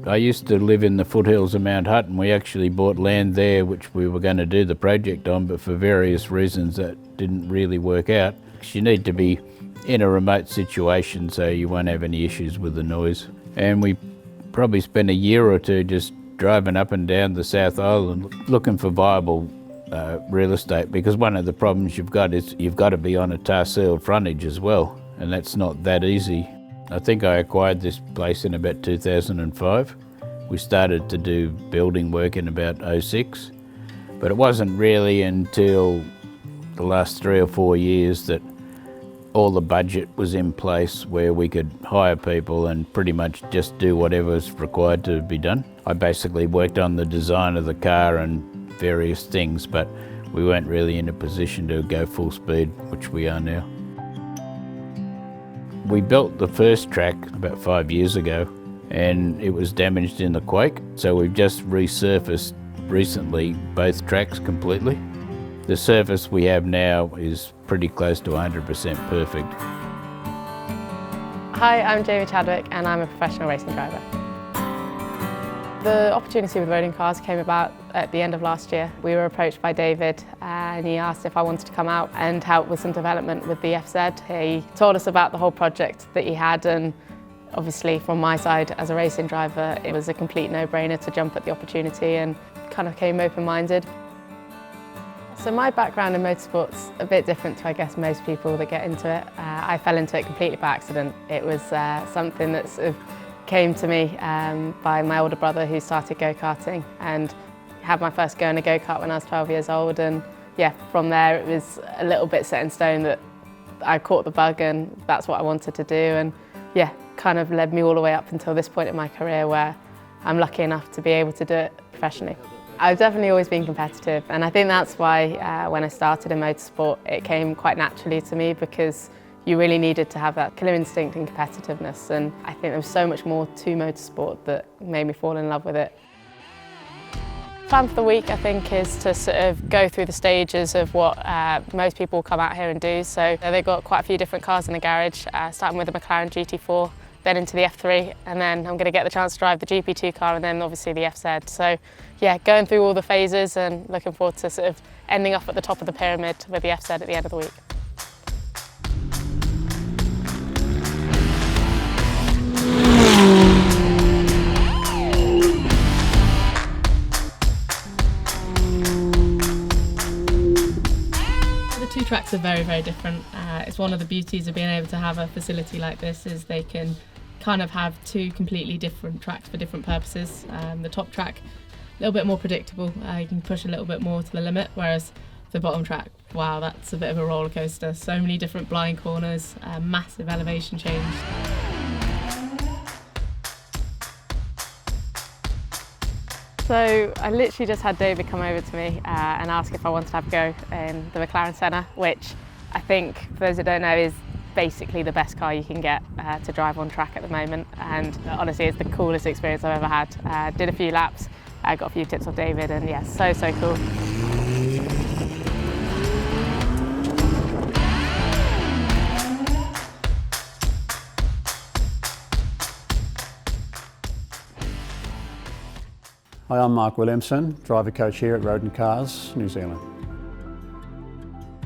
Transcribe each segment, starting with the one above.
I used to live in the foothills of Mount Hutton. We actually bought land there which we were going to do the project on, but for various reasons that didn't really work out. You need to be in a remote situation so you won't have any issues with the noise. And we probably spent a year or two just driving up and down the South Island looking for viable real estate, because one of the problems you've got is you've got to be on a tar-sealed frontage as well, and that's not that easy. I think I acquired this place in about 2005. We started to do building work in about 06, but it wasn't really until the last 3 or 4 years that all the budget was in place where we could hire people and pretty much just do whatever was required to be done. I basically worked on the design of the car and various things, but we weren't really in a position to go full speed, which we are now. We built the first track about 5 years ago and it was damaged in the quake, so we've just resurfaced recently both tracks completely. The surface we have now is pretty close to 100% perfect. Hi, I'm Jamie Chadwick and I'm a professional racing driver. The opportunity with Rodin Cars came about at the end of last year. We were approached by David and he asked if I wanted to come out and help with some development with the FZED. He told us about the whole project that he had, and obviously from my side as a racing driver it was a complete no-brainer to jump at the opportunity, and kind of came open-minded. So my background in motorsport's a bit different to, I guess, most people that get into it. I fell into it completely by accident. It was something that sort of came to me by my older brother who started go-karting, and had my first go in a go-kart when I was 12 years old, and yeah, from there it was a little bit set in stone that I caught the bug and that's what I wanted to do, and yeah, kind of led me all the way up until this point in my career where I'm lucky enough to be able to do it professionally. I've definitely always been competitive, and I think that's why when I started in motorsport it came quite naturally to me, because you really needed to have that killer instinct and competitiveness, and I think there was so much more to motorsport that made me fall in love with it. Plan for the week, I think, is to sort of go through the stages of what most people come out here and do. So they've got quite a few different cars in the garage, starting with the McLaren GT4, then into the F3, and then I'm going to get the chance to drive the GP2 car and then obviously the FZED. So yeah, going through all the phases and looking forward to sort of ending up at the top of the pyramid with the FZED at the end of the week. The two tracks are very, very different. It's one of the beauties of being able to have a facility like this, is they can kind of have two completely different tracks for different purposes. The top track, a little bit more predictable, you can push a little bit more to the limit, whereas the bottom track, wow, that's a bit of a roller coaster. So many different blind corners, massive elevation change. So I literally just had David come over to me and ask if I wanted to have a go in the McLaren Senna, which I think, for those that don't know, is basically the best car you can get to drive on track at the moment, and honestly it's the coolest experience I've ever had. Did a few laps, got a few tips off David, and yeah, so cool. Hi, I'm Mark Williamson, driver coach here at Rodin Cars, New Zealand.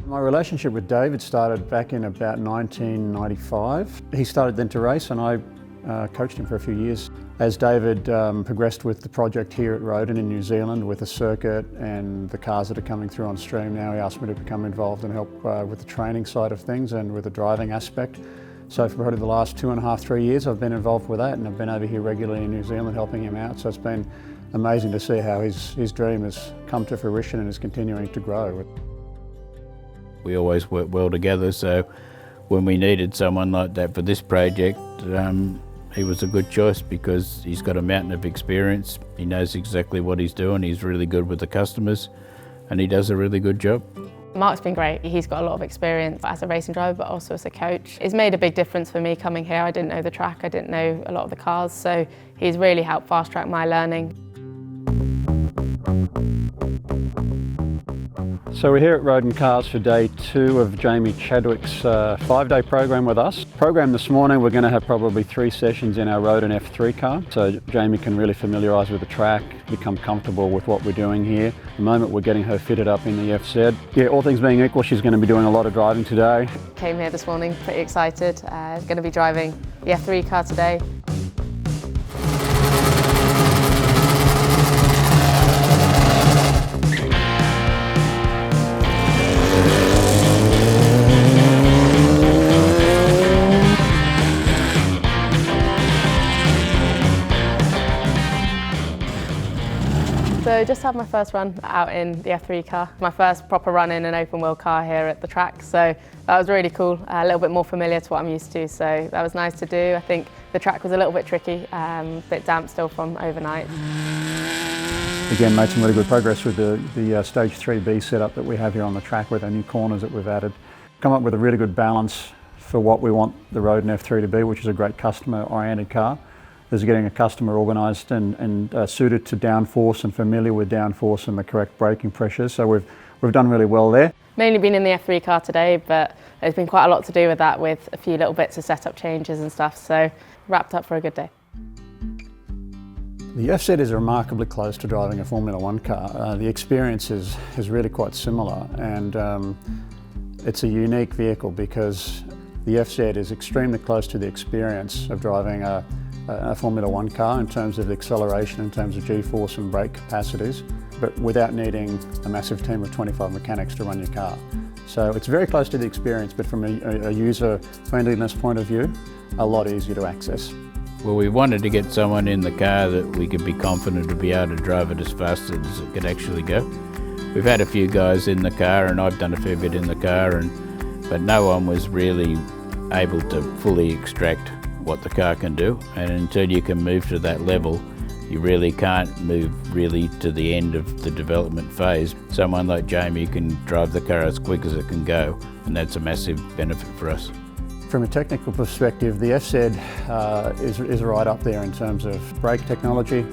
My relationship with David started back in about 1995. He started then to race and I coached him for a few years. As David progressed with the project here at Rodin in New Zealand with the circuit and the cars that are coming through on stream now, he asked me to become involved and help with the training side of things and with the driving aspect. So for probably the last 2.5, 3 years I've been involved with that, and I've been over here regularly in New Zealand helping him out. So it's been amazing to see how his dream has come to fruition and is continuing to grow. We always work well together, so when we needed someone like that for this project, he was a good choice because he's got a mountain of experience. He knows exactly what he's doing. He's really good with the customers and he does a really good job. Mark's been great. He's got a lot of experience as a racing driver but also as a coach. It's made a big difference for me coming here. I didn't know the track, I didn't know a lot of the cars, so he's really helped fast track my learning. So we're here at Rodin Cars for day 2 of Jamie Chadwick's 5-day program with us. Program this morning, we're going to have probably 3 sessions in our Rodin F3 car, so Jamie can really familiarise with the track, become comfortable with what we're doing here. At the moment we're getting her fitted up in the FZED. Yeah, all things being equal, she's going to be doing a lot of driving today. Came here this morning pretty excited. Going to be driving the F3 car today. So just had my first run out in the F3 car, my first proper run in an open wheel car here at the track, so that was really cool, a little bit more familiar to what I'm used to, so that was nice to do. I think the track was a little bit tricky, a bit damp still from overnight. Again, made some really good progress with the stage 3B setup that we have here on the track with our new corners that we've added. Come up with a really good balance for what we want the Rodin F3 to be, which is a great customer-oriented car. Is getting a customer organised and suited to downforce and familiar with downforce and the correct braking pressures. So we've done really well there. Mainly been in the F3 car today, but there's been quite a lot to do with that, with a few little bits of setup changes and stuff. So wrapped up for a good day. The FZED is remarkably close to driving a Formula 1 car. The experience is really quite similar, and it's a unique vehicle because the FZED is extremely close to the experience of driving a Formula 1 car in terms of acceleration, in terms of G-force and brake capacities, but without needing a massive team of 25 mechanics to run your car. So it's very close to the experience, but from a user friendliness point of view, a lot easier to access. Well, we wanted to get someone in the car that we could be confident to be able to drive it as fast as it could actually go. We've had a few guys in the car, and I've done a fair bit in the car, but no one was really able to fully extract what the car can do, and until you can move to that level, you really can't move really to the end of the development phase. Someone like Jamie can drive the car as quick as it can go, and that's a massive benefit for us. From a technical perspective, the FZED is right up there in terms of brake technology.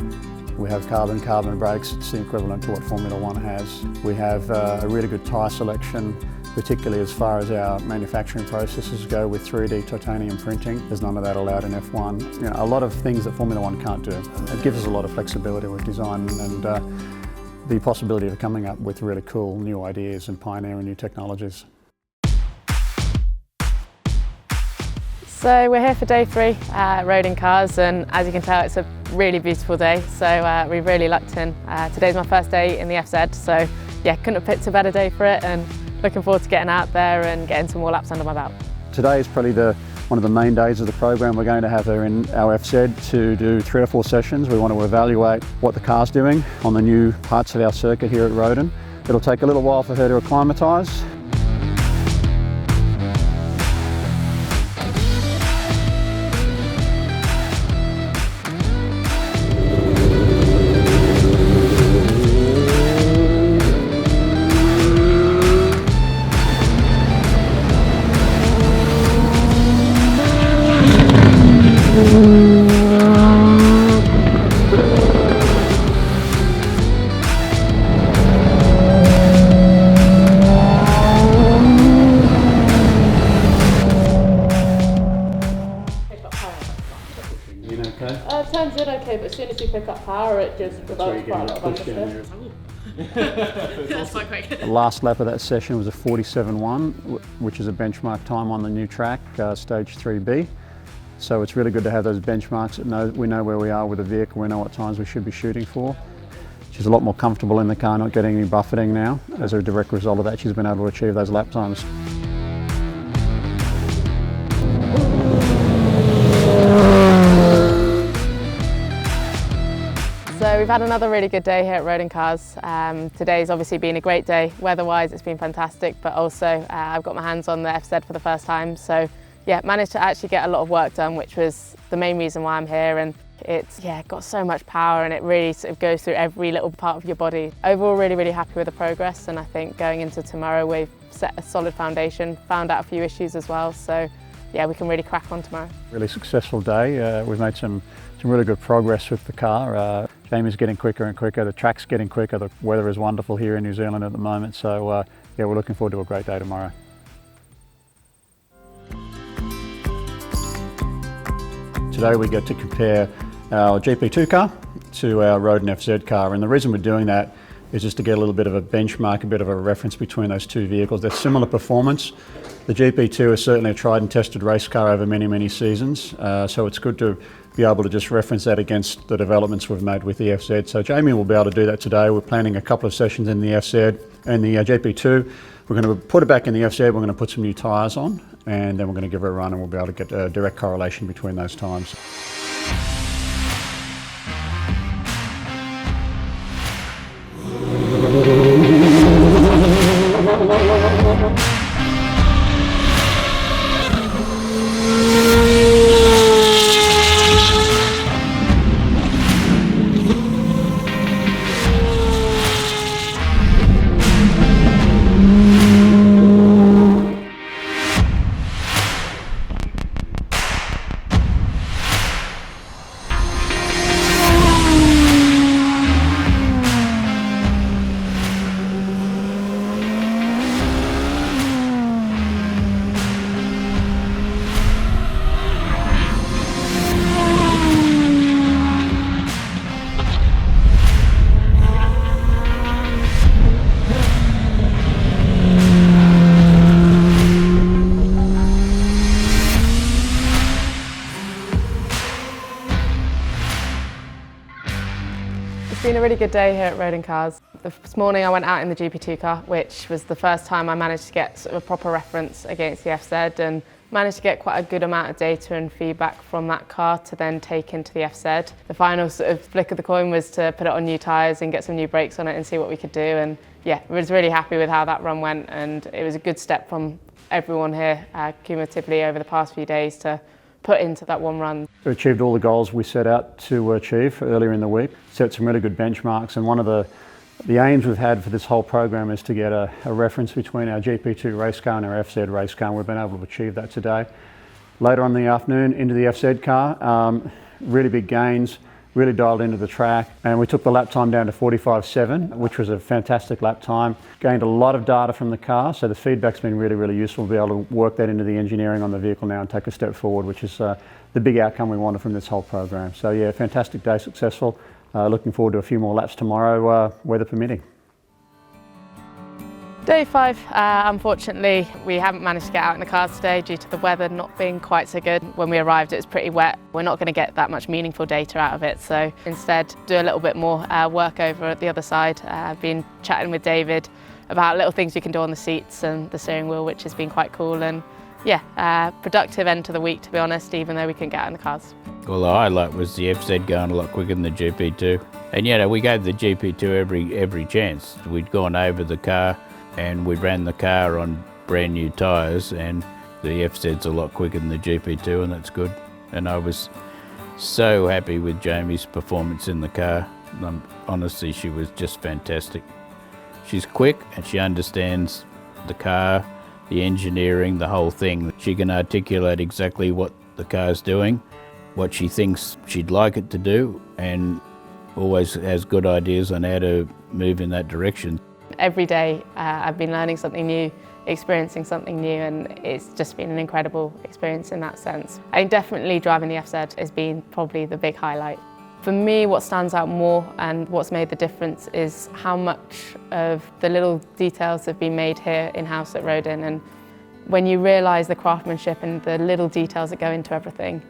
We have carbon brakes. It's the equivalent to what Formula 1 has. We have a really good tyre selection, particularly as far as our manufacturing processes go with 3D titanium printing. There's none of that allowed in F1. You know, a lot of things that Formula 1 can't do. It gives us a lot of flexibility with design and the possibility of coming up with really cool new ideas and pioneering new technologies. So we're here for day 3 at Rodin Cars, and as you can tell it's a really beautiful day, so we really lucked in. Today's my first day in the FZED, so yeah, couldn't have picked a better day for it, and looking forward to getting out there and getting some more laps under my belt. Today is probably one of the main days of the program. We're going to have her in our FZED to do 3 or 4 sessions. We want to evaluate what the car's doing on the new parts of our circuit here at Rodin. It'll take a little while for her to acclimatise. Turns in okay, but as soon as you pick up power, it just develops quite a lot of understeer. That's quite quick. The last lap of that session was a 47.1, which is a benchmark time on the new track, stage 3B. So it's really good to have those benchmarks. We know where we are with the vehicle, we know what times we should be shooting for. She's a lot more comfortable in the car, not getting any buffeting now. As a direct result of that, she's been able to achieve those lap times. So we've had another really good day here at Rodin Cars. Today's obviously been a great day. Weather-wise, it's been fantastic, but also I've got my hands on the FZED for the first time. So yeah, managed to actually get a lot of work done, which was the main reason why I'm here. And it's got so much power, and it really sort of goes through every little part of your body. Overall, really happy with the progress, and I think going into tomorrow we've set a solid foundation, found out a few issues as well. So yeah, we can really crack on tomorrow. Really successful day. We've made some really good progress with the car. Jamie's getting quicker and quicker, the track's getting quicker, the weather is wonderful here in New Zealand at the moment, so yeah, we're looking forward to a great day tomorrow. Today we get to compare our GP2 car to our Rodin FZED car, and the reason we're doing that is just to get a little bit of a benchmark, a bit of a reference between those two vehicles. They're similar performance. The GP2 is certainly a tried and tested race car over many seasons, so it's good to be able to just reference that against the developments we've made with the FZ. So Jamie will be able to do that today. We're planning a couple of sessions in the FZ and the GP2. We're going to put it back in the FZ, we're going to put some new tyres on, and then we're going to give it a run and we'll be able to get a direct correlation between those times. It's been a really good day here at Rodin Cars. This morning I went out in the GP2 car, which was the first time I managed to get sort of a proper reference against the FZ, and managed to get quite a good amount of data and feedback from that car to then take into the FZ. The final sort of flick of the coin was to put it on new tyres and get some new brakes on it and see what we could do, and yeah, I was really happy with how that run went, and it was a good step from everyone here cumulatively over the past few days to put into that one run. We achieved all the goals we set out to achieve earlier in the week, set some really good benchmarks, and one of the aims we've had for this whole program is to get a reference between our GP2 race car and our FZ race car, and we've been able to achieve that today. Later on in the afternoon, into the FZ car, really big gains, really dialed into the track, and we took the lap time down to 45.7, which was a fantastic lap time. Gained a lot of data from the car, so the feedback's been really useful to be able to work that into the engineering on the vehicle now and take a step forward, which is the big outcome we wanted from this whole program. So yeah, fantastic day, successful. Looking forward to a few more laps tomorrow, weather permitting. Day 5, unfortunately, we haven't managed to get out in the cars today due to the weather not being quite so good. When we arrived, it was pretty wet. We're not going to get that much meaningful data out of it, so instead do a little bit more work over at the other side. I've been chatting with David about little things you can do on the seats and the steering wheel, which has been quite cool, and yeah, productive end to the week, to be honest, even though we couldn't get out in the cars. Well, the highlight was the FZ going a lot quicker than the GP2. And you know, we gave the GP2 every chance. We'd gone over the car and we ran the car on brand new tyres, and the FZ's a lot quicker than the GP2, and that's good. And I was so happy with Jamie's performance in the car. Honestly, she was just fantastic. She's quick and she understands the car, the engineering, the whole thing. She can articulate exactly what the car's doing, what she thinks she'd like it to do, and always has good ideas on how to move in that direction. Every day I've been learning something new, experiencing something new, and it's just been an incredible experience in that sense. I think definitely driving the FZ has been probably the big highlight. For me, what stands out more and what's made the difference is how much of the little details have been made here in-house at Rodin, and when you realise the craftsmanship and the little details that go into everything,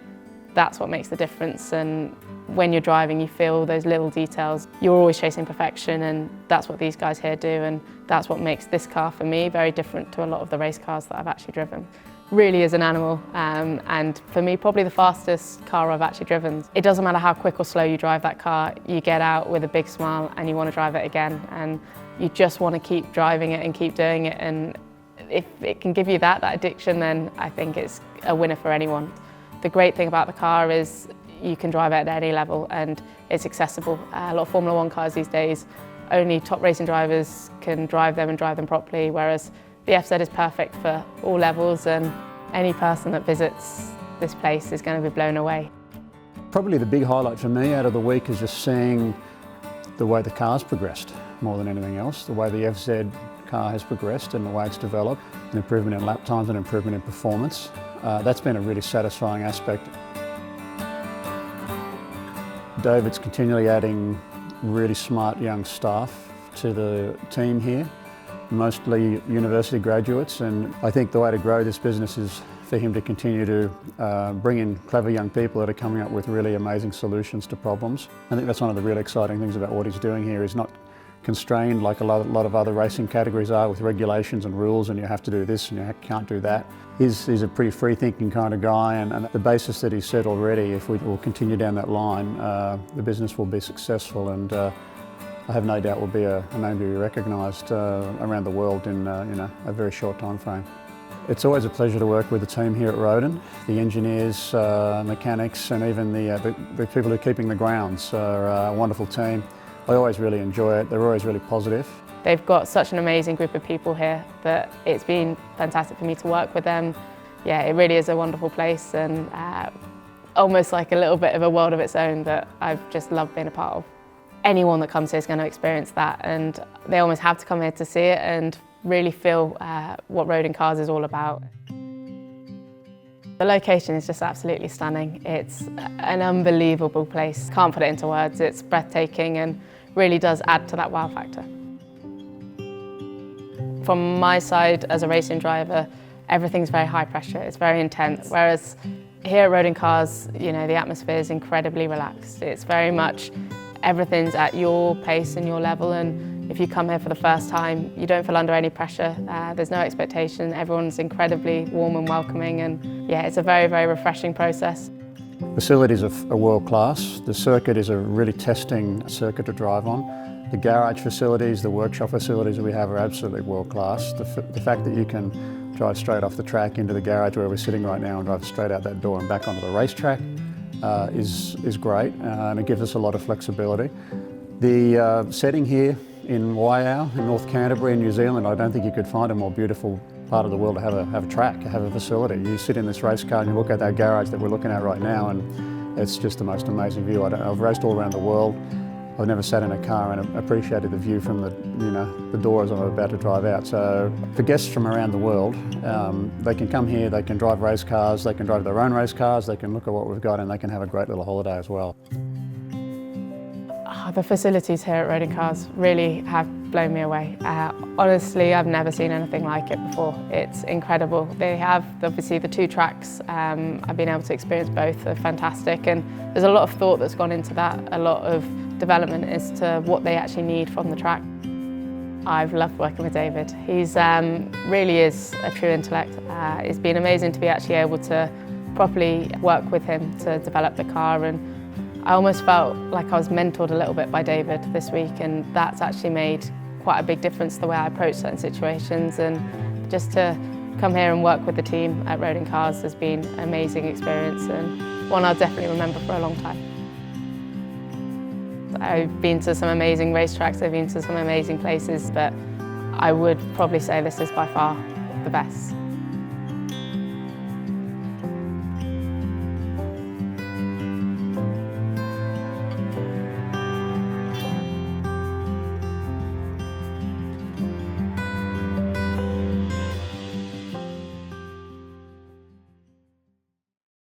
that's what makes the difference. And when you're driving, you feel those little details. You're always chasing perfection, and that's what these guys here do, and that's what makes this car, for me, very different to a lot of the race cars that I've actually driven. Really is an animal, and for me, probably the fastest car I've actually driven. It doesn't matter how quick or slow you drive that car, you get out with a big smile and you want to drive it again, and you just want to keep driving it and keep doing it, and if it can give you that addiction, then I think it's a winner for anyone. The great thing about the car is you can drive it at any level and it's accessible. A lot of Formula 1 cars these days, only top racing drivers can drive them and drive them properly, whereas the FZ is perfect for all levels, and Any person that visits this place is going to be blown away. Probably the big highlight for me out of the week is just seeing the way the car's progressed more than anything else, the way the FZ car has progressed and the way it's developed, an improvement in lap times and improvement in performance. That's been a really satisfying aspect. David's continually adding really smart young staff to the team here, mostly university graduates, and I think the way to grow this business is for him to continue to bring in clever young people that are coming up with really amazing solutions to problems. I think that's one of the really exciting things about what he's doing here. He's not constrained like a lot of other racing categories are with regulations and rules, and you have to do this and you can't do that. He's a pretty free-thinking kind of guy, and the basis that he's set already, if we will continue down that line, the business will be successful, and I have no doubt will be a name to be recognised around the world in a very short time frame. It's always a pleasure to work with the team here at Rodin. The engineers, mechanics, and even the people who are keeping the grounds are a wonderful team. I always really enjoy it. They're always really positive. They've got such an amazing group of people here that it's been fantastic for me to work with them. Yeah, it really is a wonderful place, and almost like a little bit of a world of its own that I've just loved being a part of. Anyone that comes here is going to experience that, and they almost have to come here to see it and really feel what Rodin Cars is all about. The location is just absolutely stunning. It's an unbelievable place. Can't put it into words. It's breathtaking and really does add to that wow factor. From my side as a racing driver, everything's very high pressure. It's very intense. Whereas here at Rodin Cars, the atmosphere is incredibly relaxed. It's very much everything's at your pace and your level, and if you come here for the first time, you don't feel under any pressure. There's no expectation. Everyone's incredibly warm and welcoming, and yeah, it's a very, very refreshing process. Facilities are world class. The circuit is a really testing circuit to drive on. The garage facilities, the workshop facilities that we have are absolutely world class. The fact that you can drive straight off the track into the garage where we're sitting right now and drive straight out that door and back onto the racetrack is great, and it gives us a lot of flexibility. The setting here in Waiau, in North Canterbury in New Zealand, I don't think you could find a more beautiful part of the world to have a track, have a facility. You sit in this race car and you look at that garage that we're looking at right now, and it's just the most amazing view. I've raced all around the world. I've never sat in a car and appreciated the view from the door as I'm about to drive out. So for guests from around the world, they can come here, they can drive race cars, they can drive their own race cars, they can look at what we've got, and they can have a great little holiday as well. The facilities here at Rodin Cars really have blown me away. Honestly, I've never seen anything like it before. It's incredible. They have obviously the two tracks. I've been able to experience both. They're fantastic, and there's a lot of thought that's gone into that, a lot of development as to what they actually need from the track. I've loved working with David. He's really is a true intellect. It's been amazing to be actually able to properly work with him to develop the car, and I almost felt like I was mentored a little bit by David this week, and that's actually made quite a big difference the way I approach certain situations, and just to come here and work with the team at Rodin Cars has been an amazing experience, and one I'll definitely remember for a long time. I've been to some amazing racetracks, I've been to some amazing places, but I would probably say this is by far the best.